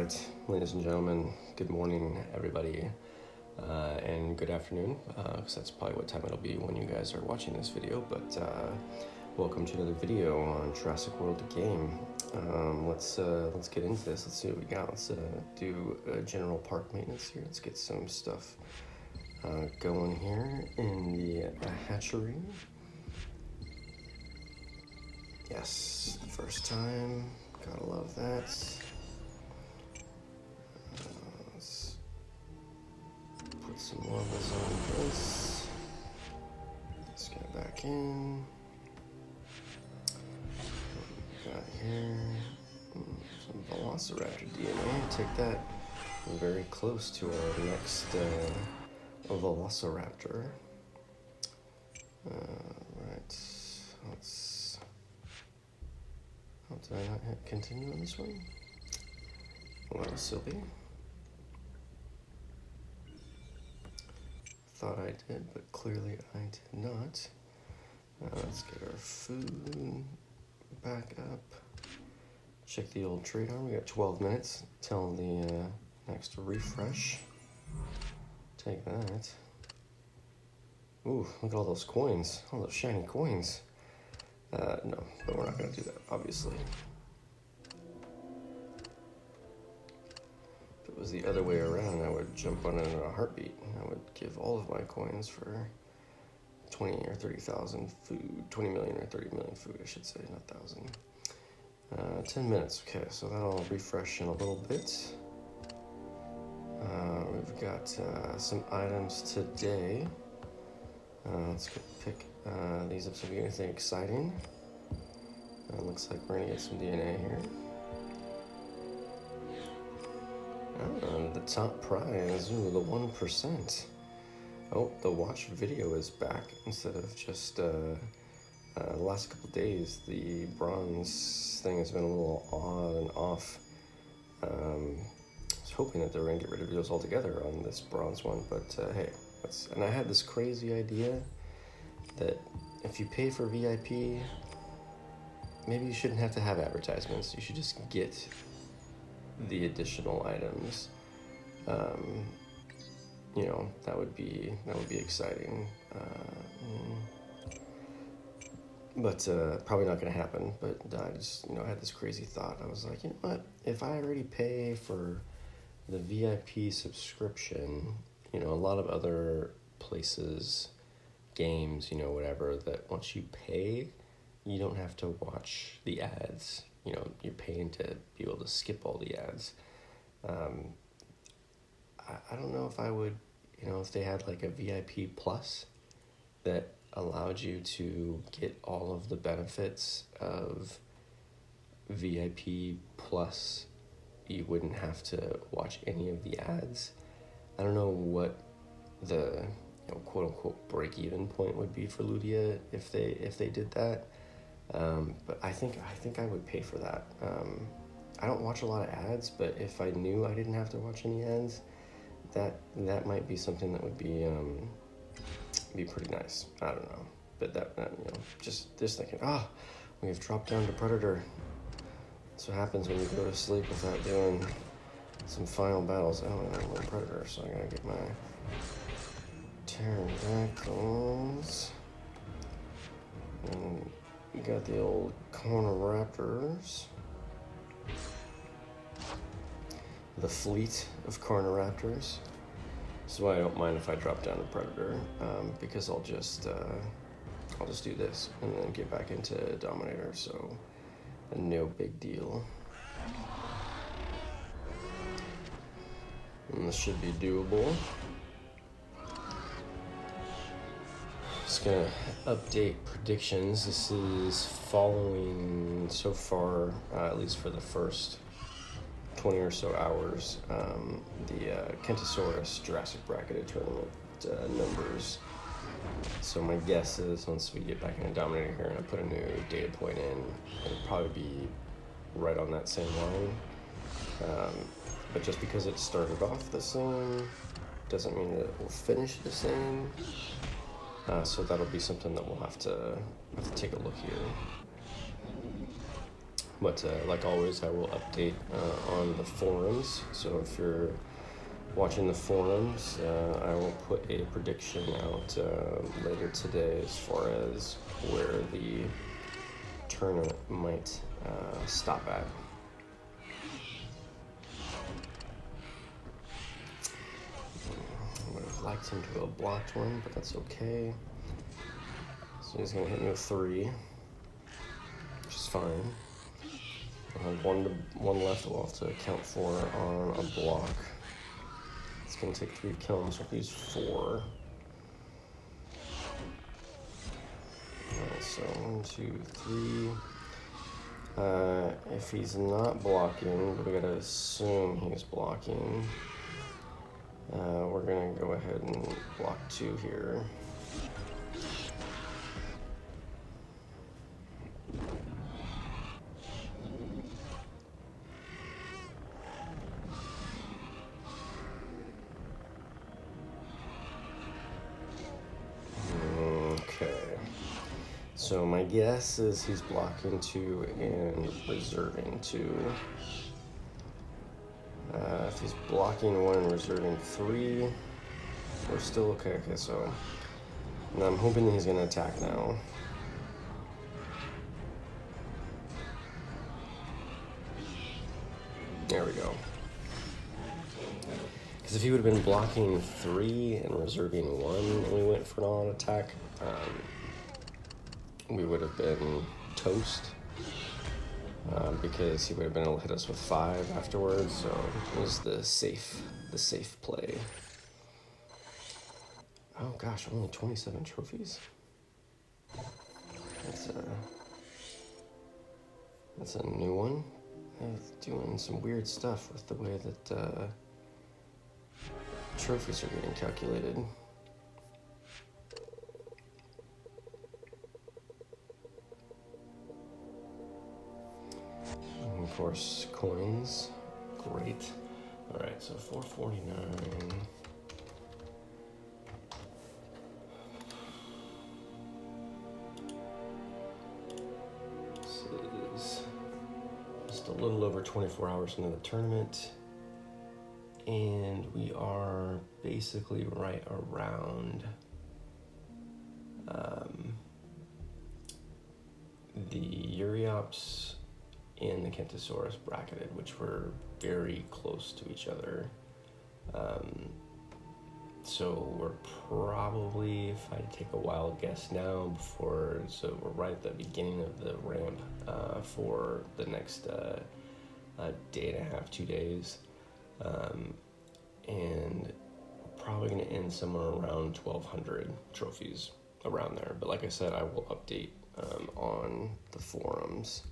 right, ladies and gentlemen, good morning, everybody, and good afternoon, because that's probably what time it'll be when you guys are watching this video, but welcome to another video on Jurassic World the game. Let's get into this. Let's see what we got. Let's do general park maintenance here. Let's get some stuff going here in the hatchery. Yes, first time. Gotta love that. Let's put some levels on this. Let's get it back in. What we got here? Some Velociraptor DNA. Take that very close to our next Velociraptor. Right. Let's. Oh, did I not hit continue on this one? Well, that was silly. Thought I did, but clearly I did not. Let's get our food back up. Check the old trade arm. We got 12 minutes till the next refresh. Take that. Ooh, look at all those coins. All those shiny coins. No, but we're not going to do that, obviously. If it was the other way around, I would jump on it in a heartbeat. I would give all of my coins for 20 or 30,000 food. 20 million or 30 million food, I should say, not 1,000. 10 minutes, okay, so that'll refresh in a little bit. We've got some items today. Let's pick these up so we get anything exciting. Looks like we're gonna get some DNA here. The top prize, ooh, the 1%. Oh, the watch video is back instead of just the last couple days. The bronze thing has been a little on and off. I was hoping that they were gonna get rid of videos altogether on this bronze one, but hey. And I had this crazy idea that if you pay for VIP, maybe you shouldn't have to have advertisements. You should just get the additional items. You know, that would be exciting. But probably not going to happen. But I just, I had this crazy thought. I was like, you know what? If I already pay for the VIP subscription, a lot of other places, games, whatever, that once you pay, you don't have to watch the ads. You're paying to be able to skip all the ads. I don't know if I would, if they had like a VIP plus that allowed you to get all of the benefits of VIP plus, you wouldn't have to watch any of the ads. I don't know what the quote unquote break even point would be for Ludia if they did that. But I think I would pay for that. I don't watch a lot of ads, but if I knew I didn't have to watch any ads, that might be something that would be pretty nice. I don't know, but that just thinking, we have dropped down to Predator. That's what happens when you go to sleep without doing some final battles. Oh, I'm a little Predator, so I gotta get my pterodactyls. And we got the old Carniraptors. The fleet of Carniraptors. This is why I don't mind if I drop down to Predator, because I'll just do this and then get back into Dominator, so no big deal. And this should be doable. Just gonna update predictions. This is following so far, at least for the first 20 or so hours, the Kentosaurus Jurassic Bracketed tournament numbers. So my guess is once we get back into Dominator here and I put a new data point in, it'll probably be right on that same line. But just because it started off the same doesn't mean that it will finish the same. So that'll be something that we'll have to take a look here. But like always, I will update on the forums. So if you're watching the forums, I will put a prediction out later today as far as where the tournament might stop at. I would have liked him to have blocked one, but that's okay. So he's going to hit me with 3, which is fine. I have one left we'll have to account for on a block. It's going to take 3 to kill him, so he's 4. Alright, so 1, 2, 3. If he's not blocking, we gotta assume he's blocking. We're gonna go ahead and block 2 here. So my guess is he's blocking 2 and reserving 2. If he's blocking 1 and reserving 3, we're still okay. Okay, so now I'm hoping that he's going to attack now. There we go. Because if he would have been blocking 3 and reserving 1 and we went for an all-out attack, we would have been toast because he would have been able to hit us with 5 afterwards. So it was the safe play. Oh gosh, only 27 trophies. That's a new one. They're doing some weird stuff with the way that trophies are getting calculated. Of course, coins. Great. Alright, so 449. This is just a little over 24 hours into the tournament. And we are basically right around the Uriops and the Kentosaurus bracketed, which were very close to each other. So we're probably, if I take a wild guess now, so we're right at the beginning of the ramp for the next day and a half, 2 days. And we're probably going to end somewhere around 1,200 trophies, around there. But like I said, I will update on the forums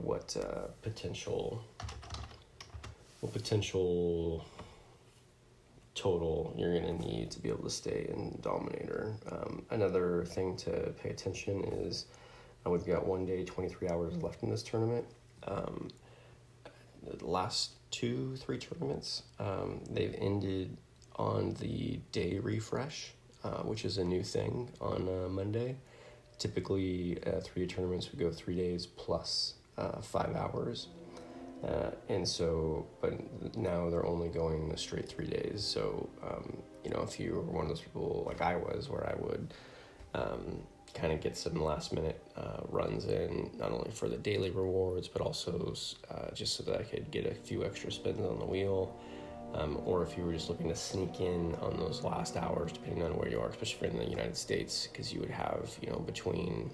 what potential total you're going to need to be able to stay in Dominator. Another thing to pay attention is we've got 1 day, 23 hours left in this tournament. The last 2-3 tournaments, they've ended on the day refresh, which is a new thing on Monday. Typically, 3 tournaments would go 3 days plus 5 hours. And so, but now they're only going the straight 3 days. So, if you were one of those people like I was, where I would kind of get some last minute runs in, not only for the daily rewards, but also just so that I could get a few extra spins on the wheel. Or if you were just looking to sneak in on those last hours, depending on where you are, especially if you're in the United States, because you would have, between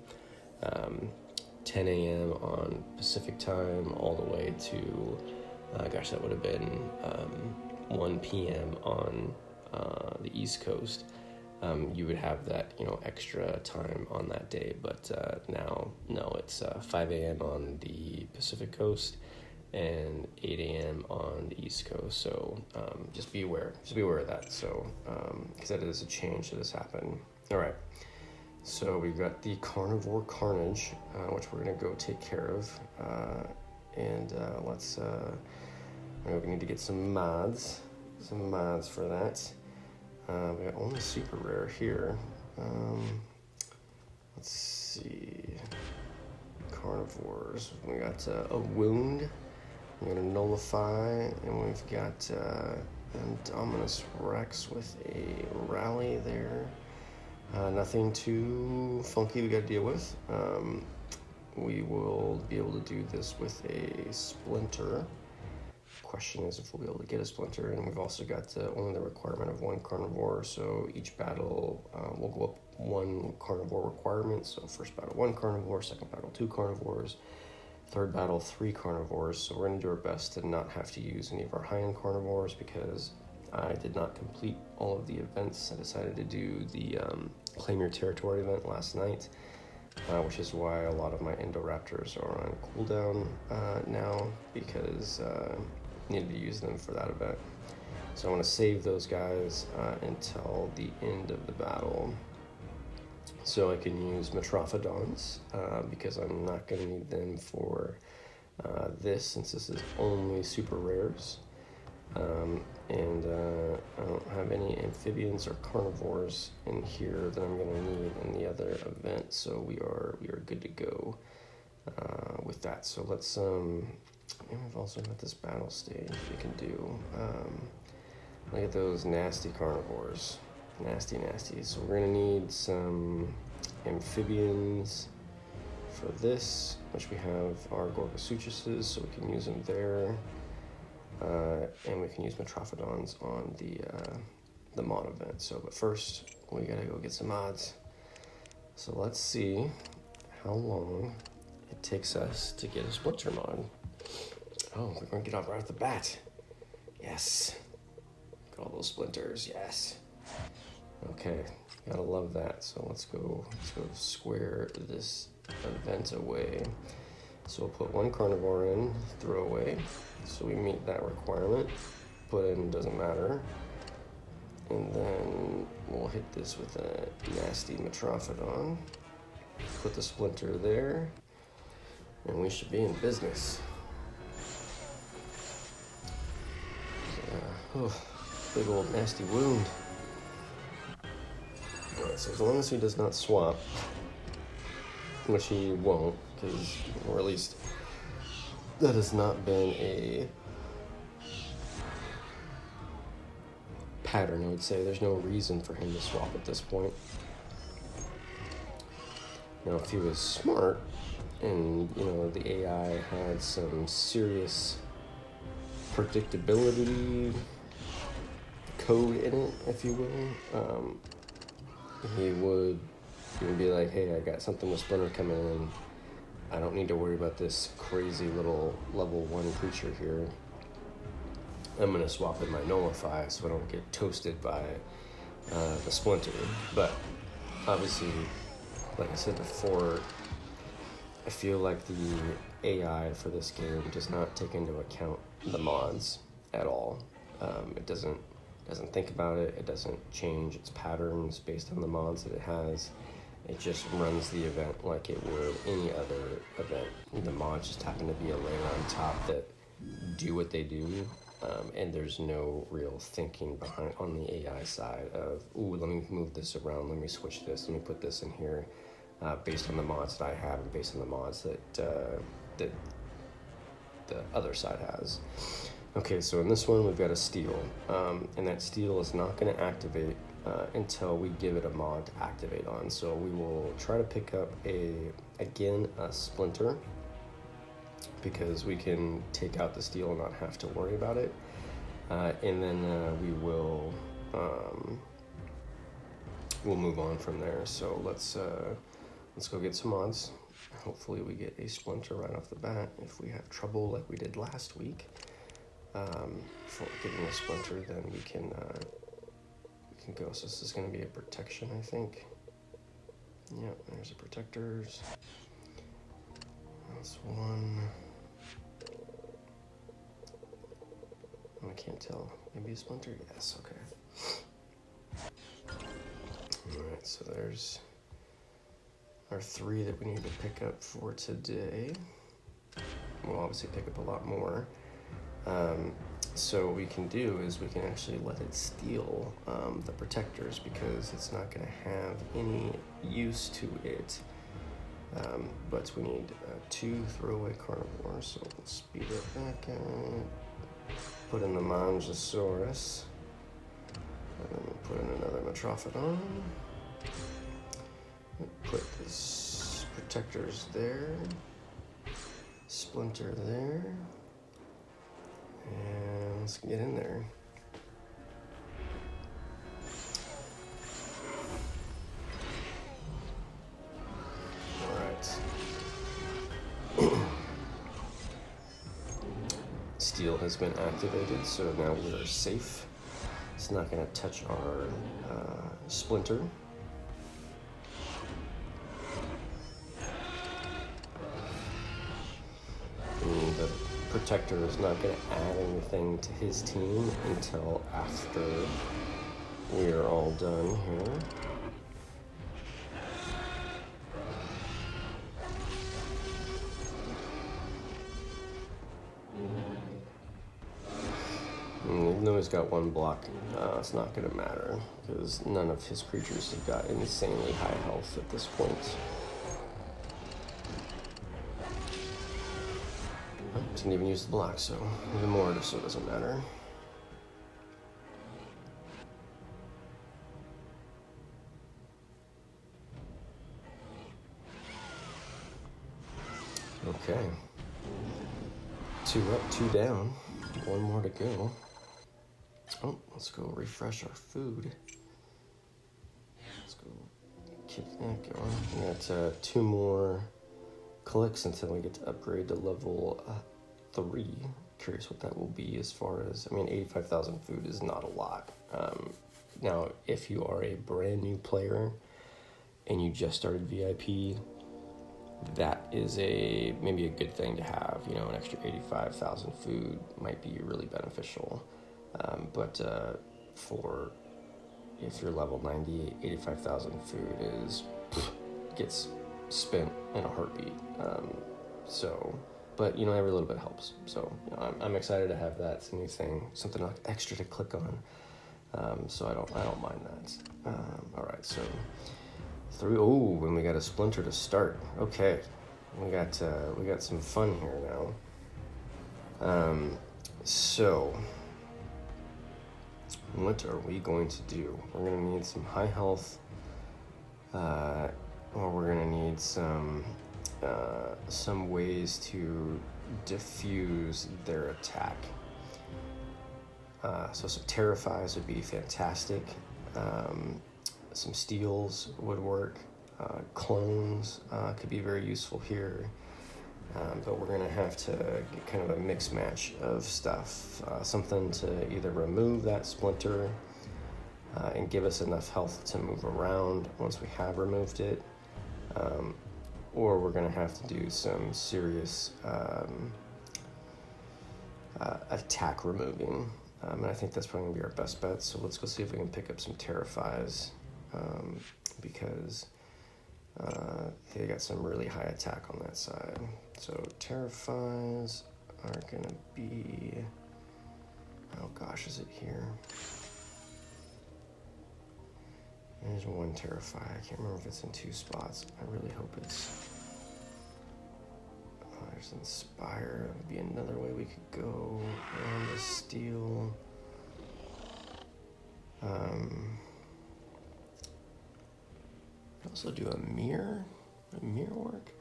10 a.m. on Pacific time all the way to, that would have been 1 p.m. on the East Coast. You would have that, extra time on that day. But now, no, it's 5 a.m. on the Pacific Coast and 8 a.m. on the East Coast. So just be aware of that. So, because that is a change that has happened. All right. So we've got the Carnivore Carnage, which we're going to go take care of. We need to get some mods for that. We got only super rare here. Let's see. carnivores. We got a wound. We're gonna nullify, and we've got an Dominus Rex with a rally there. Nothing too funky we got to deal with. We will be able to do this with a splinter. Question is if we'll be able to get a splinter, and we've also got only the requirement of one carnivore, so each battle will go up one carnivore requirement. So first battle 1 carnivore, second battle 2 carnivores, third battle 3 carnivores. So we're going to do our best to not have to use any of our high-end carnivores because I did not complete all of the events. I decided to do the Claim Your Territory event last night, which is why a lot of my Indoraptors are on cooldown now, because I needed to use them for that event. So I want to save those guys until the end of the battle, so I can use Metrophodons, because I'm not going to need them for this, since this is only super rares. And I don't have any amphibians or carnivores in here that I'm going to need in the other event, so we are good to go with that. So let's and we've also got this battle stage we can do. Look at those nasty carnivores, nasty. So we're going to need some amphibians for this, which we have our Gorgosuchuses, so we can use them there. And we can use Metrophodons on the mod event. So, but first, we gotta go get some mods. So let's see how long it takes us to get a splinter mod. Oh, we're gonna get off right off the bat. Yes. Got all those splinters, yes. Okay, gotta love that. So let's go square this event away. So we'll put 1 carnivore in, throw away. So we meet that requirement. Put in doesn't matter. And then we'll hit this with a nasty Metrophodon. Put the splinter there. And we should be in business. Big old nasty wound. Alright, so as long as he does not swap, which he won't, because, or at least that has not been a pattern, I would say. There's no reason for him to swap at this point. Now, if he was smart and, you know, the AI had some serious predictability code in it, if you will, he would be like, hey, I got something with Splinter coming in. I don't need to worry about this crazy little level 1 creature here. I'm going to swap in my Nullify so I don't get toasted by the Splinter. But obviously, like I said before, I feel like the AI for this game does not take into account the mods at all. It doesn't think about it. It doesn't change its patterns based on the mods that it has. It just runs the event like it would any other event. The mods just happen to be a layer on top that do what they do, and there's no real thinking behind on the AI side of, ooh, let me move this around, let me switch this, let me put this in here, based on the mods that I have and based on the mods that the other side has. Okay, so in this one we've got a steal, and that steal is not going to activate until we give it a mod to activate on. So we will try to pick up a splinter, because we can take out the steal and not have to worry about it. And then we'll move on from there. So let's go get some mods. Hopefully we get a splinter right off the bat. If we have trouble like we did last week, for getting a splinter, then we can go. So this is going to be a protection, I think. Yep, there's the protectors. That's one. Oh, I can't tell. Maybe a splinter? Yes, okay. Alright, so there's our 3 that we need to pick up for today. We'll obviously pick up a lot more. So what we can do is we can actually let it steal the protectors, because it's not going to have any use to it But we need 2 throwaway carnivores, so we'll speed it back out. Put in the Mangisaurus. And then we'll put in another Metrophodon. Put this protectors there. Splinter there. And let's get in there. Steel has been activated, so now we are safe. It's not going to touch our splinter. And the protector is not going to add anything to his team until after we are all done here. Even though he's got 1 block, it's not going to matter because none of his creatures have got insanely high health at this point. Oh, didn't even use the block, so even more so it doesn't matter. Okay. 2 up, 2 down. 1 more to go. Oh, let's go refresh our food. Let's go keep that going. We got 2 more clicks until we get to upgrade to level 3. Curious what that will be as far as, 85,000 food is not a lot. Now, if you are a brand new player and you just started VIP, that is maybe a good thing to have. An extra 85,000 food might be really beneficial. But if you're level 90, 85,000 food gets spent in a heartbeat. But every little bit helps. So I'm excited to have that. It's a new thing, something extra to click on. So I don't mind that. All right, so 3. Oh, and we got a splinter to start. Okay, we got some fun here now. So what are we going to do? We're going to need some high health, or we're going to need some ways to diffuse their attack. So some Terrifies would be fantastic. Some steals would work. Clones could be very useful here. But we're going to have to get kind of a mix match of stuff. Something to either remove that splinter and give us enough health to move around once we have removed it. Or we're going to have to do some serious attack removing. And I think that's probably going to be our best bet. So let's go see if we can pick up some Terrifies. Because they got some really high attack on that side. So Terrifies are going to be... Oh gosh, is it here? There's 1 Terrify. I can't remember if it's in 2 spots. I really hope it's... there's Inspire. That would be another way we could go. And a Steal. Also do a mirror. A mirror work?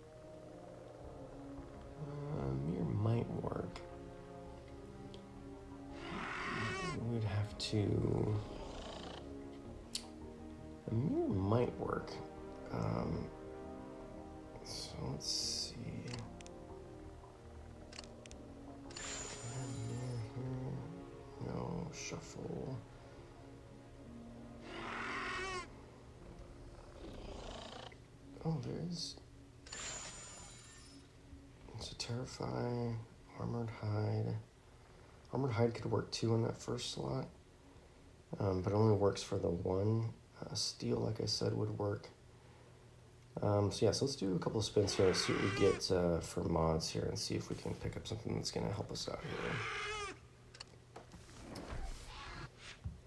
Mirror might work. We'd have to... A mirror might work. So let's see. Mirror here. No, shuffle. Oh, there's... It's a Terrify, Armored Hide. Armored Hide could work too on that first slot, but it only works for the 1. Steel, like I said, would work. So let's do a couple of spins here and see what we get for mods here and see if we can pick up something that's going to help us out here.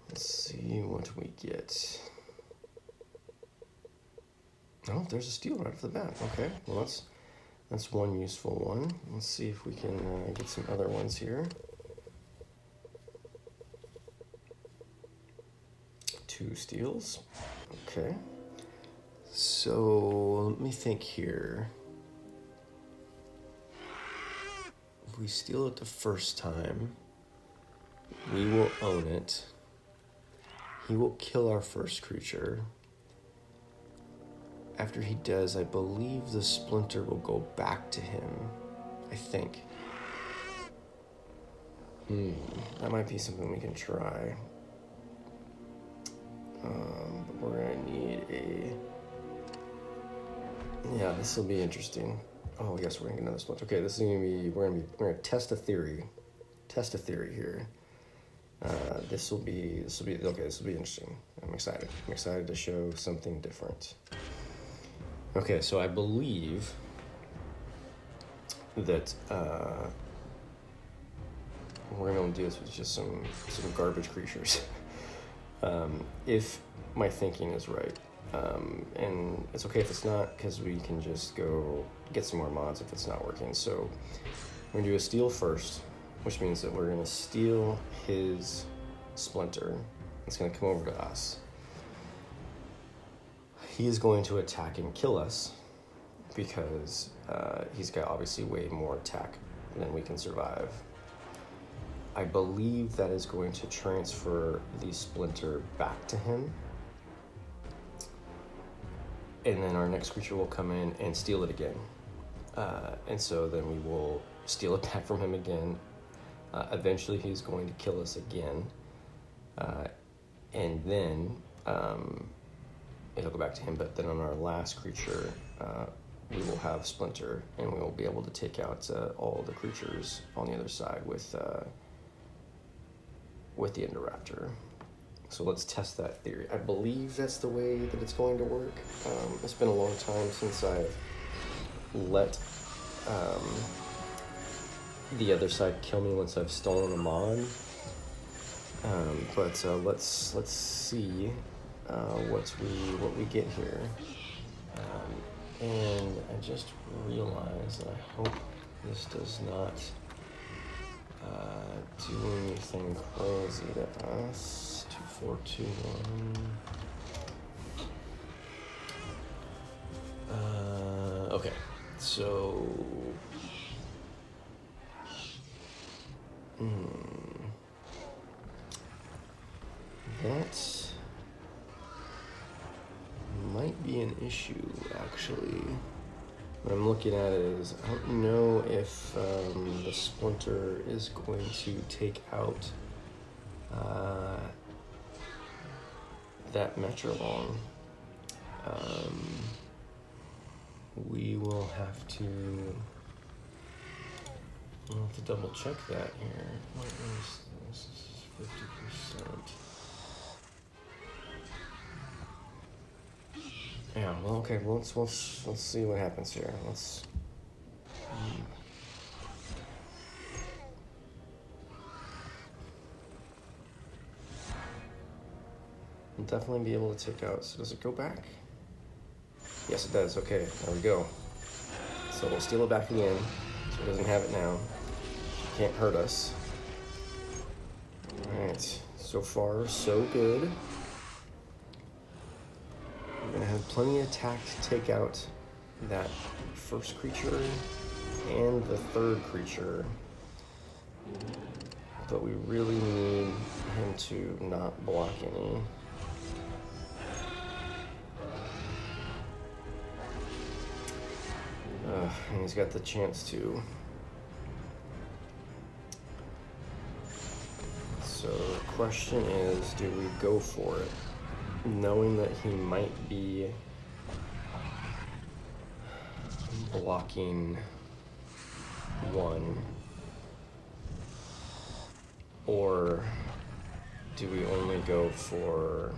Let's see what we get. Oh, there's a steal right off the bat. Okay, well that's one useful one. Let's see if we can get some other ones here. 2 steals. Okay. So let me think here. If we steal it the first time, we will own it. He will kill our first creature. After he does, I believe the splinter will go back to him. I think. That might be something we can try. But we're gonna need a... Yeah, this will be interesting. Oh yes, we're gonna get another splinter. Okay, this is gonna be... We're gonna test a theory. Test a theory here. This will be interesting. I'm excited to show something different. Okay, so I believe that we're gonna do this with just some garbage creatures. If my thinking is right. And it's okay if it's not, because we can just go get some more mods if it's not working. So we're gonna do a steal first, which means that we're gonna steal his splinter. It's gonna come over to us. He is going to attack and kill us because he's got obviously way more attack than we can survive. I believe that is going to transfer the splinter back to him. And then our next creature will come in and steal it again. And so then we will steal it back from him again. Eventually he's going to kill us again. And then it'll go back to him. But then on our last creature, we will have Splinter, and we will be able to take out all the creatures on the other side with the Indoraptor. So let's test that theory. I believe that's the way that it's going to work. It's been a long time since I've let the other side kill me once I've stolen a mod. But let's see what we get here. And I just realized, and I hope this does not do anything crazy to us. 2, 4, 2, 1. Okay, so that might be an issue, actually. What I'm looking at is, I don't know if the Splinter is going to take out that Metrolong. We will have to double check that here. What is this? This is 50%. Yeah, well, okay, well, let's see what happens here. We'll definitely be able to take out, so does it go back? Yes, it does, okay, there we go. So we'll steal it back again, so it doesn't have it now. It can't hurt us. Alright, so far, so good. We're gonna have plenty of attack to take out that first creature and the third creature. But we really need him to not block any. And he's got the chance to. So the question is, do we go for it? Knowing that he might be blocking one, or do we only go for,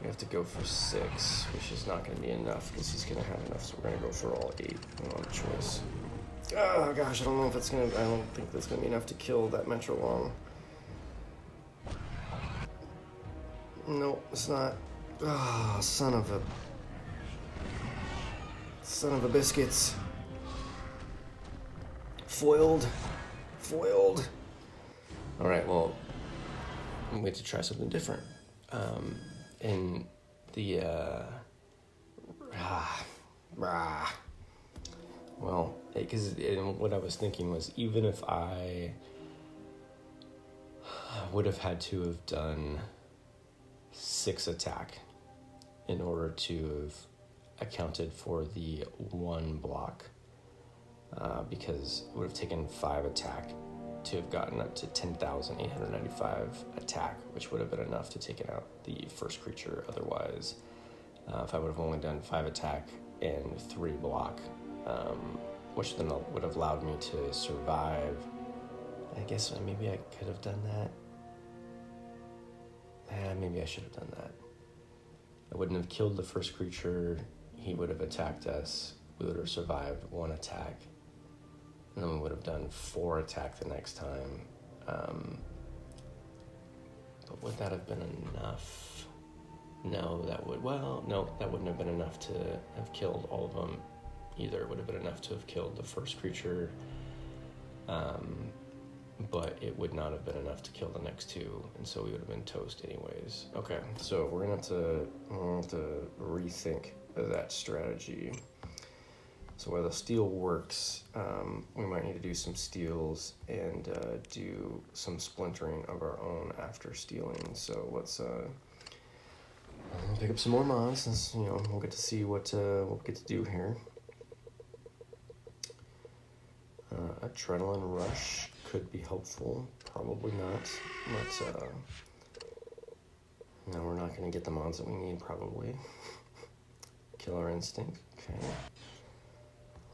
we have to go for 6, which is not going to be enough because he's going to have enough, so we're going to go for all 8. We don't have a choice. Oh gosh, I don't know if it's going to, I don't think that's going to be enough to kill that Metrolong. No, it's not. Ah, son of a biscuits. Foiled. All right, well, I'm going to try something different. In the, well, because what I was thinking was, even if I would have had to have done 6 attack in order to have accounted for the 1 block, because it would have taken 5 attack to have gotten up to 10,895 attack, which would have been enough to take out the first creature. Otherwise, if I would have only done 5 attack and 3 block, which then would have allowed me to survive. I guess maybe I could have done that. Maybe I should have done that. I wouldn't have killed the first creature. He would have attacked us. We would have survived 1 attack. And then we would have done 4 attack the next time. But would that have been enough? No, that wouldn't have been enough to have killed all of them either. It would have been enough to have killed the first creature. But it would not have been enough to kill the next 2, and so we would have been toast anyways. Okay, so we're gonna have to rethink that strategy. So while the steel works, we might need to do some steals and do some splintering of our own after stealing. So let's pick up some more mods, since we'll get to see what we get to do here. Adrenaline rush could be helpful, probably not. But no, we're not going to get the mods that we need, probably. Killer instinct, okay.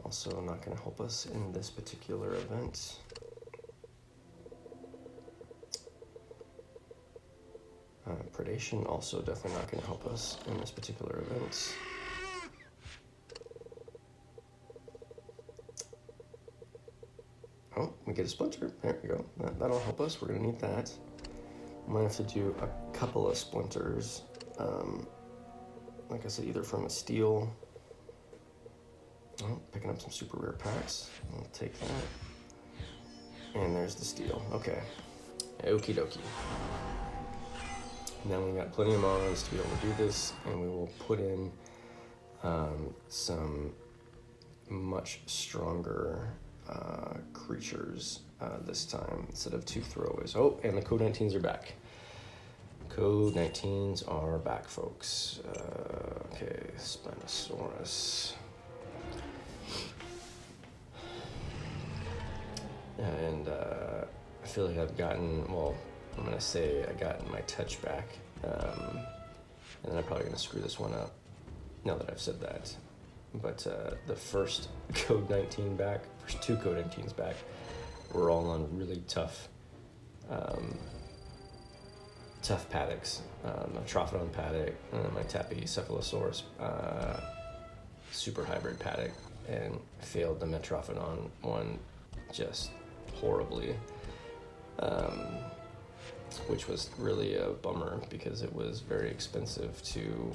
Also not going to help us in this particular event. Predation, also definitely not going to help us in this particular event. Oh, we get a splinter. There we go. That'll help us. We're going to need that. I might have to do a couple of splinters. Like I said, either from a steel. Oh, picking up some super rare packs. I'll take that. And there's the steel. Okay. Okie dokie. Now we've got plenty of mods to be able to do this, and we will put in some much stronger creatures this time instead of 2 throwaways. Oh, and the Code 19s are back. Code 19s are back, folks. Okay, Spinosaurus. And I feel like I've gotten, well, I'm going to say I got my touch back. And then I'm probably going to screw this one up now that I've said that. But the first Code 19 back, first 2 Code 19s back, were all on really tough paddocks. My Trophodon paddock, my Tappy Cephalosaurus super hybrid paddock, and failed the Metrophodon one just horribly, which was really a bummer because it was very expensive to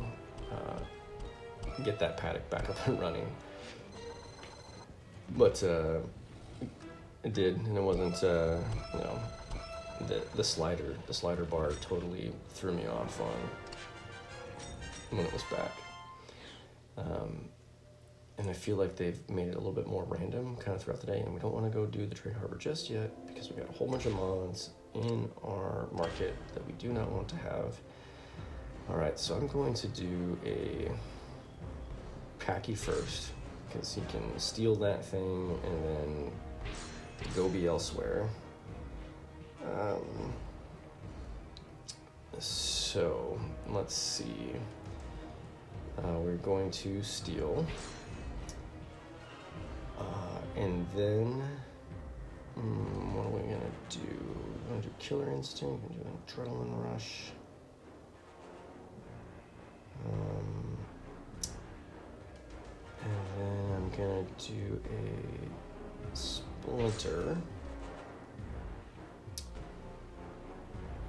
get that paddock back up and running. But it did, and it wasn't, the slider bar totally threw me off on when it was back. And I feel like they've made it a little bit more random kind of throughout the day, and we don't want to go do the Trade Harbor just yet because we got a whole bunch of mods in our market that we do not want to have. All right, so I'm going to do a Packy first because he can steal that thing and then go be elsewhere. So let's see. We're going to steal. And then, what are we gonna do? We're gonna do Killer Instinct, we're gonna do Adrenaline Rush. And then I'm gonna do a Splinter.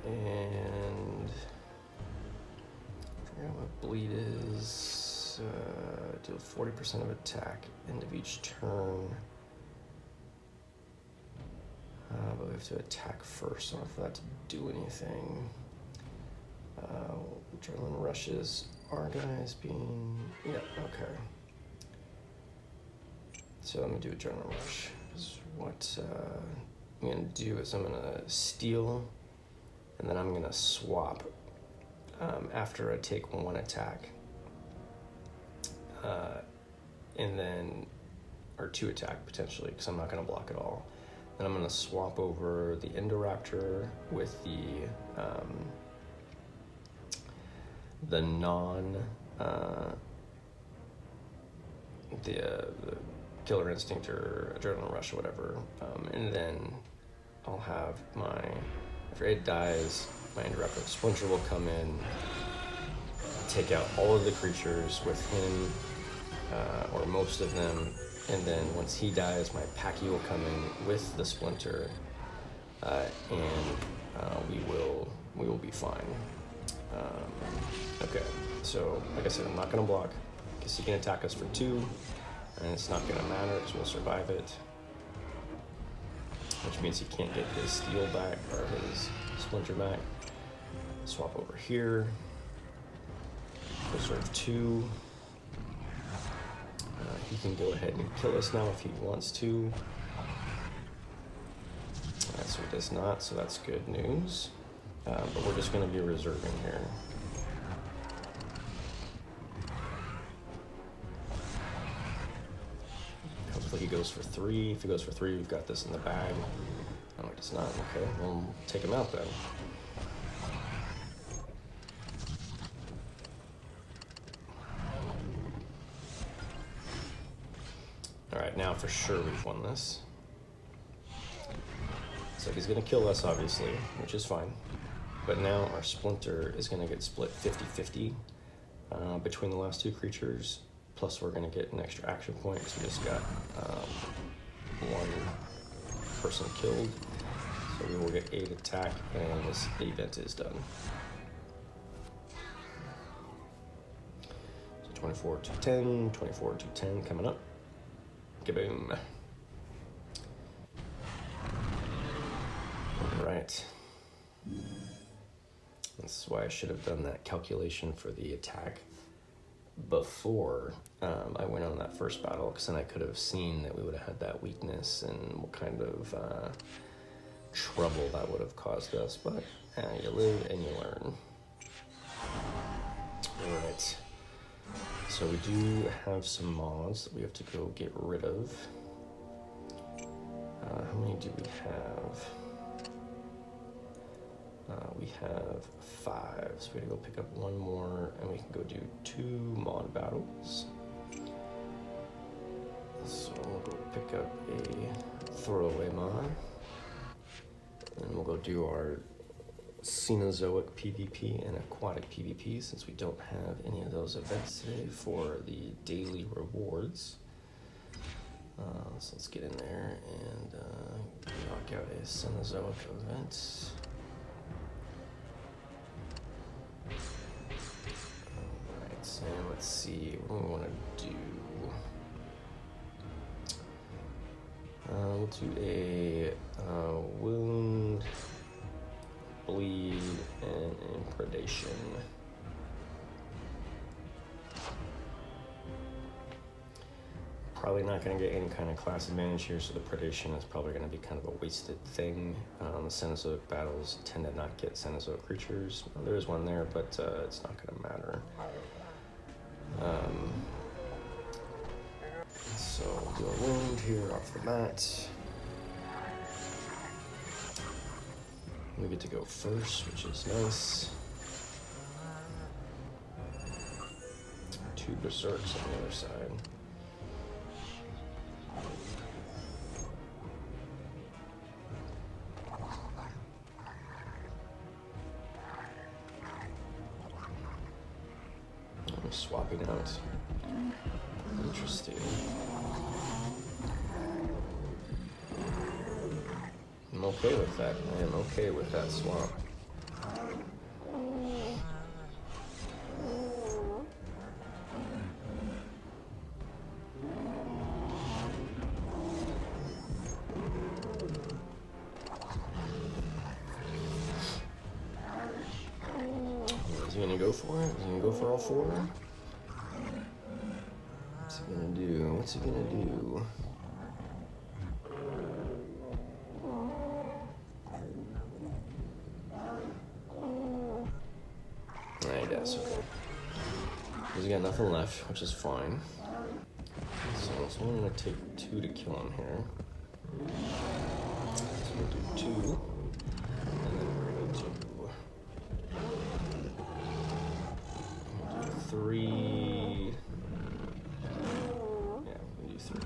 And I forgot what bleed is deal 40% of attack end of each turn. But we have to attack first in order for that to do anything. Adrenaline rushes. Our guys being... Yeah, okay. So let me do adrenaline rush. What I'm going to do is I'm going to steal, and then I'm going to swap after I take one attack. And then... Or two attack, potentially, because I'm not going to block at all. Then I'm going to swap over the Indoraptor with the the Killer Instinct or Adrenaline Rush or whatever, and then I'll have my, after it dies, my Indoraptor Splinter will come in, take out all of the creatures with him, or most of them, and then once he dies, my Packy will come in with the Splinter, and we will be fine. Okay, so like I said, I'm not going to block, because he can attack us for 2, and it's not going to matter because we'll survive it, which means he can't get his steel back, or his Splinter back. Swap over here, preserve 2. He can go ahead and kill us now if he wants to. So he does not, so that's good news. But we're just going to be reserving here. Hopefully he goes for 3. If he goes for 3, we've got this in the bag. No, he does not. Okay, we'll take him out then. Alright, now for sure we've won this. So he's going to kill us, obviously, which is fine. But now our Splinter is going to get split 50-50 between the last 2 creatures. Plus we're going to get an extra action point because we just got 1 person killed. So we will get 8 attack, and this event is done. So 24 to 10, 24 to 10 coming up. Kaboom. Alright. This is why I should have done that calculation for the attack before I went on that first battle, because then I could have seen that we would have had that weakness and what kind of trouble that would have caused us. But you live and you learn. Alright. So we do have some mods that we have to go get rid of. How many do we have? We have 5, so we gotta go pick up 1 more, and we can go do 2 mod battles. So we'll go pick up a throwaway mod, and we'll go do our Cenozoic PvP and Aquatic PvP, since we don't have any of those events today for the daily rewards. So let's get in there and knock out a Cenozoic event. Alright, and let's see what we want to do. We'll do a wound, bleed, and predation. Probably not going to get any kind of class advantage here, so the predation is probably going to be kind of a wasted thing. The Cenozoic battles tend to not get Cenozoic creatures. Well, there is one there, but it's not going to matter. So we'll do a wound here off the bat. We get to go first, which is nice. 2 berserks on the other side. I'm swapping out. Interesting. I'm okay with that. I am okay with that swap. go for it? Is he gonna go for all four? What's he gonna do? What's he gonna do? He does, okay. He's got nothing left, which is fine. So it's only gonna take 2 to kill him here. So we'll do 2. And then we're gonna do 3. Yeah, we'll do 3.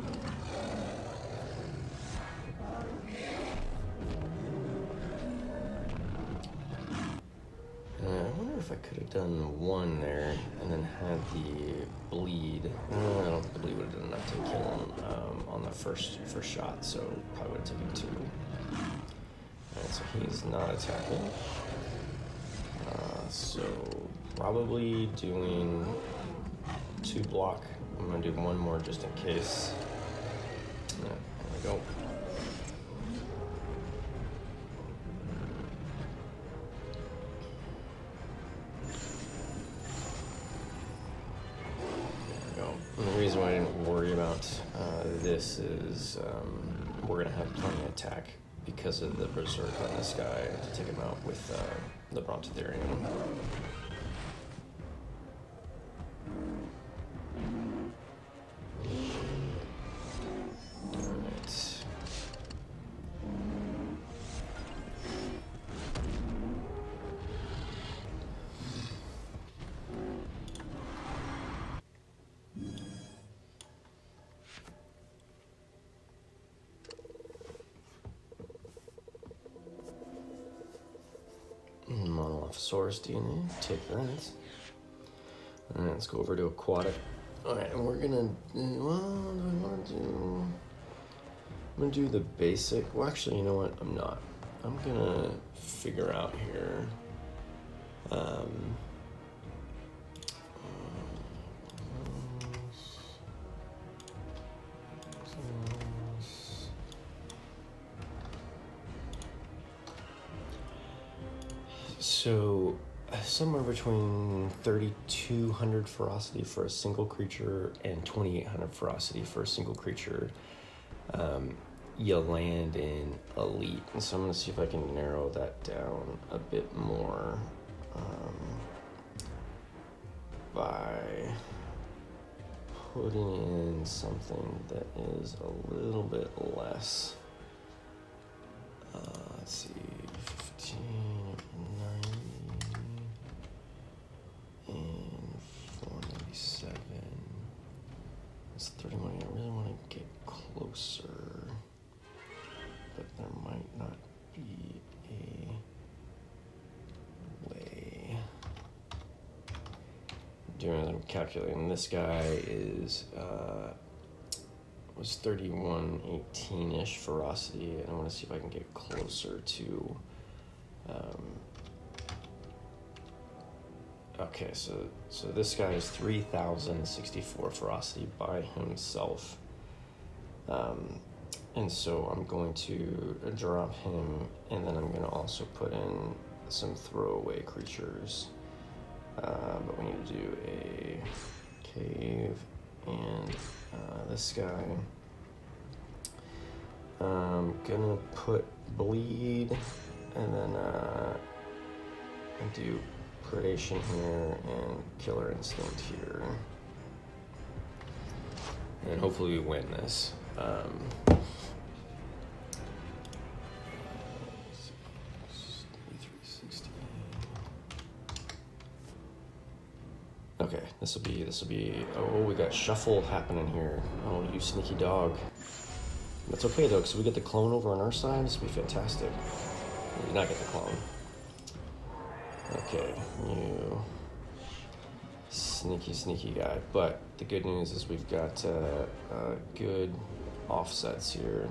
I wonder if I could have done 1 there and then had the bleed. I don't think the bleed would have done enough to kill him on the first shot, so probably would have taken 2. Alright, so he's not attacking. So probably doing 2 block. I'm gonna do 1 more just in case. Yeah, there we go. And the reason why I didn't worry about this is we're gonna have plenty of attack because of the berserk on this guy to take him out with the Brontotherium. Monolophosaurus DNA, take that. Alright, let's go over to aquatic. Alright, and we're gonna, well, do I want to do, I'm gonna do the basic, well actually, you know what, I'm not. I'm gonna figure out here, so somewhere between 3,200 ferocity for a single creature and 2,800 ferocity for a single creature, you land in elite. And so I'm gonna see if I can narrow that down a bit more by putting in something that is a little bit less. Let's see, 15, 90, and 497. It's 31. I really want to get closer, but there might not be a way. Doing as I'm calculating, this guy is was 3118-ish ferocity, and I want to see if I can get closer to. Okay, so this guy is 3,064 ferocity by himself, and so I'm going to drop him, and then I'm going to also put in some throwaway creatures. But we need to do a cave and this guy. I'm gonna put bleed and then do predation here and killer instinct here. And hopefully we win this. Okay, this will be, oh, we got shuffle happening here. Oh, you sneaky dog. That's okay though, because we get the clone over on our side. This will be fantastic. We did not get the clone. Okay, you sneaky guy. But the good news is we've got good offsets here.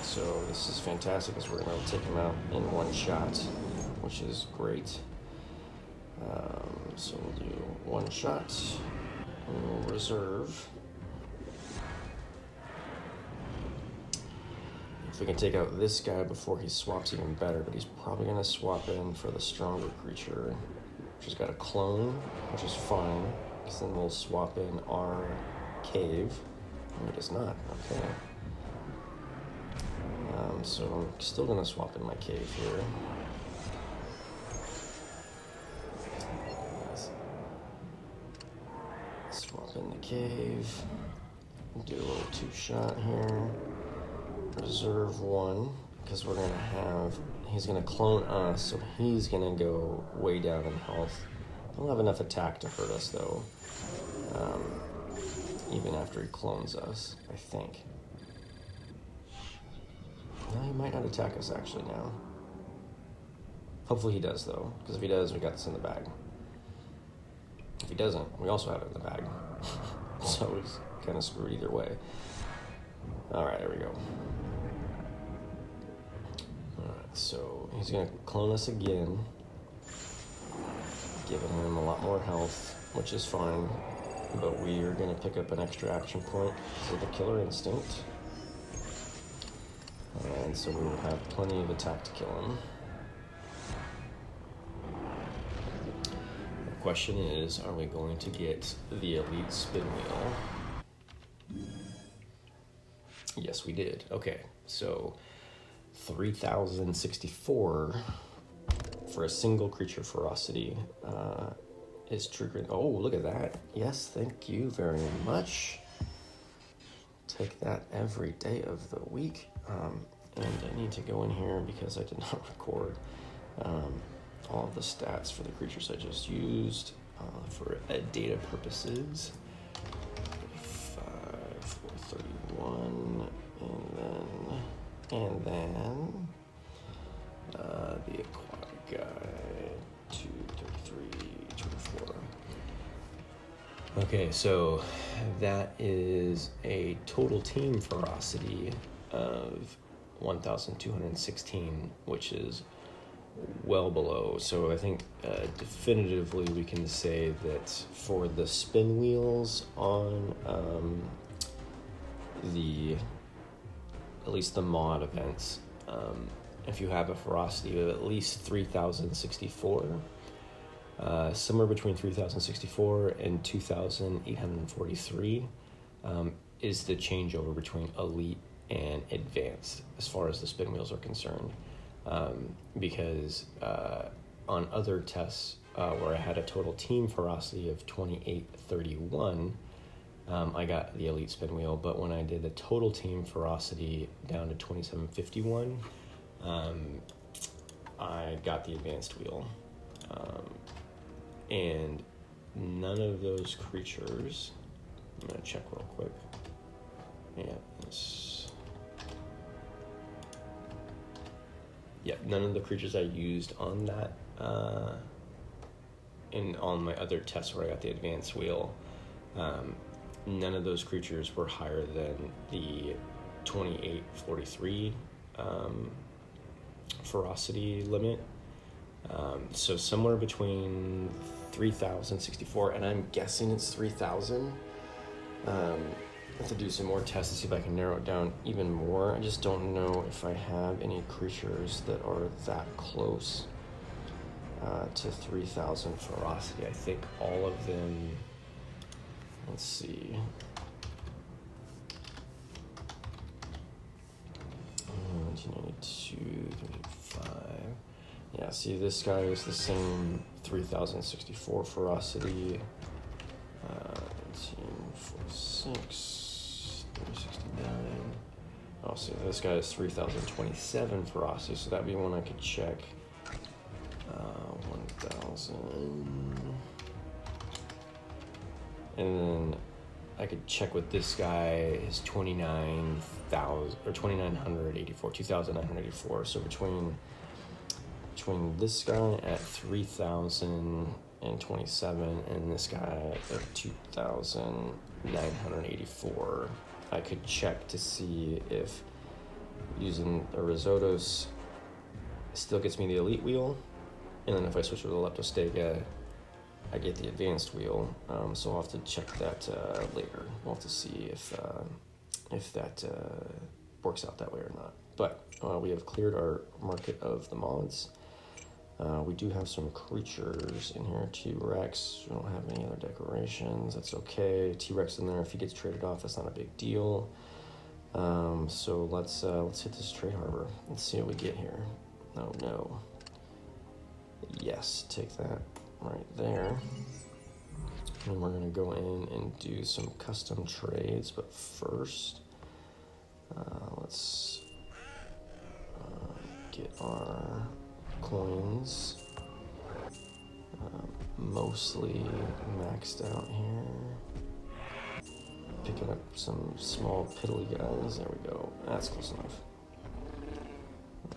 So this is fantastic because we're going to take him out in one shot, which is great. So we'll do one shot, and we'll reserve. If we can take out this guy before he swaps, even better, but he's probably going to swap in for the stronger creature, which has got a clone, which is fine, because then we'll swap in our cave. No, it does not. Okay. So I'm still going to swap in my cave here. Swap in the cave. Do a little 2-shot here. Reserve 1, because we're going to have... He's going to clone us, so he's going to go way down in health. He'll have enough attack to hurt us, though. Even after he clones us, I think. No, he might not attack us, actually, now. Hopefully he does, though, because if he does, we got this in the bag. If he doesn't, we also have it in the bag. So he's kind of screwed either way. Alright, there we go. Alright, so he's going to clone us again, giving him a lot more health, which is fine, but we are going to pick up an extra action point because of the killer instinct. And so we will have plenty of attack to kill him. The question is, are we going to get the elite spin wheel? Yes, we did. Okay, so 3,064 for a single creature ferocity is triggering. Oh, look at that. Yes, thank you very much. Take that every day of the week. And I need to go in here because I did not record all of the stats for the creatures I just used for data purposes. 5, 431, and then the aquatic guy, 233, 24. Okay, so that is a total team ferocity of 1,216, which is well below. So I think definitively we can say that for the spin wheels on at least the mod events, if you have a ferocity of at least 3,064, somewhere between 3,064 and 2,843 is the changeover between elite and advanced as far as the spin wheels are concerned. Because on other tests where I had a total team ferocity of 2831, I got the elite spin wheel, but when I did the total team ferocity down to 2751, I got the advanced wheel. And none of those creatures, I'm gonna check real quick. None of the creatures I used on that, and on my other tests where I got the advanced wheel, none of those creatures were higher than the 2843 ferocity limit. So somewhere between 3,064, and I'm guessing it's 3,000. I have to do some more tests to see if I can narrow it down even more. I just don't know if I have any creatures that are that close to 3,000 ferocity. I think all of them, let's see. 1992, 35. Yeah, see, this guy is the same 3,064 ferocity. 1946, 369. Oh, see, this guy is 3,027 ferocity, so that'd be one I could check. 1,000. And then I could check with this guy, his 29,000 or 2,984, 2,984. So between this guy at 3,027 and this guy at 2,984, I could check to see if using a Risottos still gets me the elite wheel, and then if I switch to the Leptostega, I get the advanced wheel. So I'll have to check that later. We'll have to see if that works out that way or not. But we have cleared our market of the mods. We do have some creatures in here. T-Rex. We don't have any other decorations. That's okay. T-Rex in there. If he gets traded off, that's not a big deal. So let's hit this trade harbor. Let's see what we get here. Oh no. Yes, take that right there. And we're gonna go in and do some custom trades, but first, let's get our coins mostly maxed out here. Picking up some small piddly guys. There we go. That's close enough.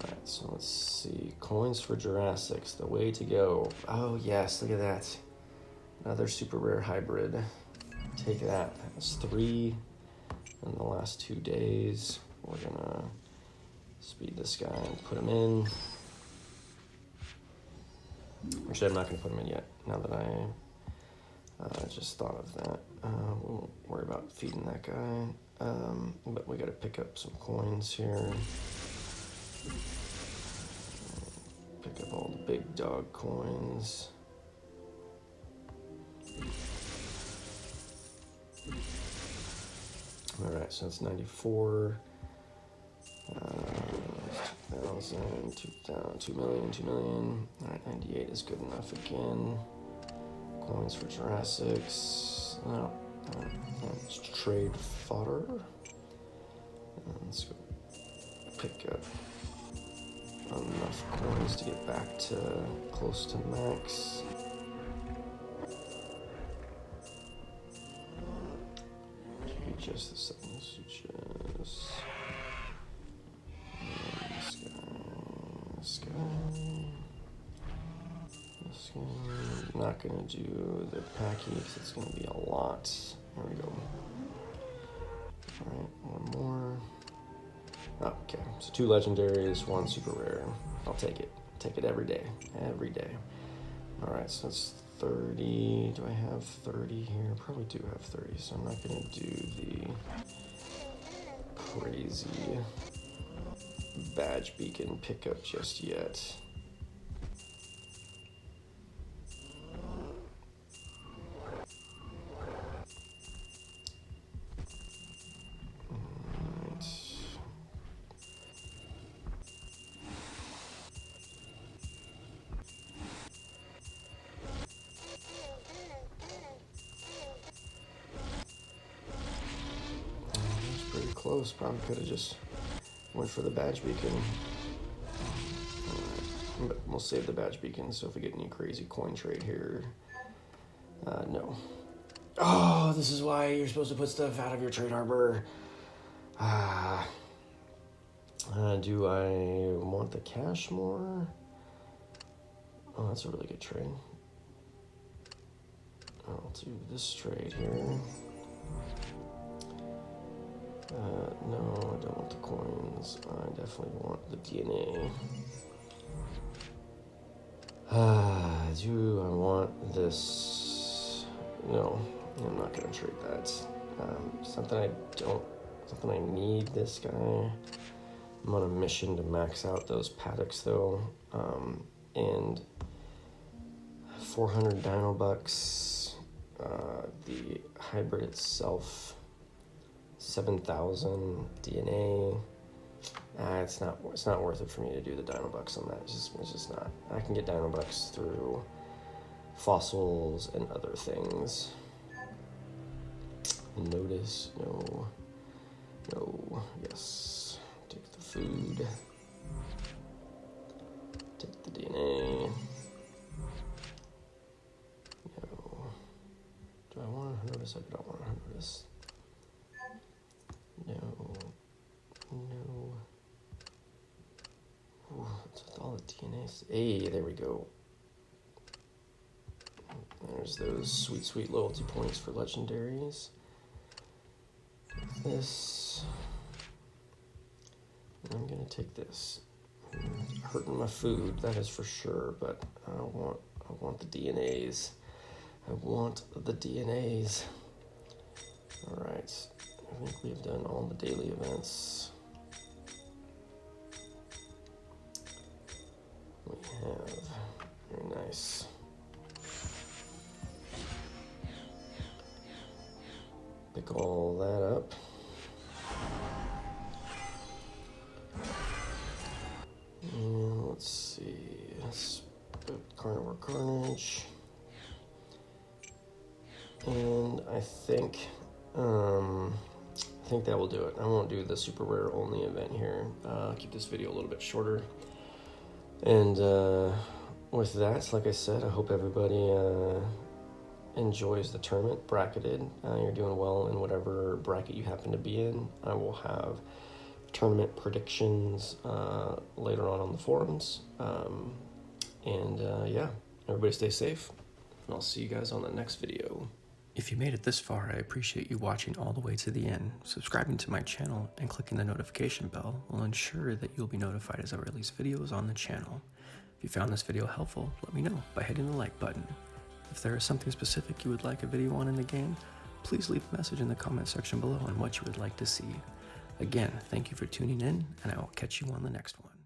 Alright, so let's see. Coins for Jurassics, the way to go. Oh yes, look at that. Another super rare hybrid. Take that. That was 3 in the last 2 days. We're gonna speed this guy and put him in. Actually, I'm not gonna put him in yet, now that I just thought of that. We won't worry about feeding that guy. But we gotta pick up some coins here. Pick up all the big dog coins. Alright, so that's 94. 2,000, 2 million, 2 million. Alright, 98 is good enough again. Coins for Jurassics. No, let's trade fodder. Let's go pick up enough coins to get back to close to max. Just a second, this guy. I'm not gonna do the packy because it's gonna be a lot. There we go. Alright, one more. Oh, okay, so 2 legendaries, 1 super rare. I'll take it. Take it every day. Every day. Alright, so that's 30. Do I have 30 here? Probably do have 30, so I'm not gonna do the crazy badge beacon pickup just yet. Close, probably could have just went for the badge beacon. But we'll save the badge beacon, so if we get any crazy coin trade here, no. Oh, this is why you're supposed to put stuff out of your trade harbor. Do I want the cash more? Oh, that's a really good trade. I'll do this trade here. No, I don't want the coins. I definitely want the DNA. Do I want this? No, I'm not gonna trade that. Something I need this guy. I'm on a mission to max out those paddocks though. And 400 dino bucks. The hybrid itself, 7,000 DNA. It's not worth it for me to do the dino bucks on that. It's just not. I can get dino bucks through fossils and other things. Notice, no, yes. Take the food. Take the DNA. No. Do I want to notice? I don't want to notice. No. Ooh, what's with all the DNAs? Hey, there we go. There's those sweet loyalty points for legendaries. Take this. And I'm gonna take this. Hurting my food, that is for sure, but I want the DNAs. I want the DNAs. Alright. I think we've done all the daily events. have. Very nice. Pick all that up. And let's see. Let's put Carnivore Carnage. And I think that will do it. I won't do the super rare only event here. Keep this video a little bit shorter. And with that, like I said, I hope everybody enjoys the tournament, bracketed. You're doing well in whatever bracket you happen to be in. I will have tournament predictions later on the forums. Yeah, everybody stay safe, and I'll see you guys on the next video. If you made it this far, I appreciate you watching all the way to the end. Subscribing to my channel and clicking the notification bell will ensure that you'll be notified as I release videos on the channel. If you found this video helpful, let me know by hitting the like button. If there is something specific you would like a video on in the game, please leave a message in the comment section below on what you would like to see. Again, thank you for tuning in, and I will catch you on the next one.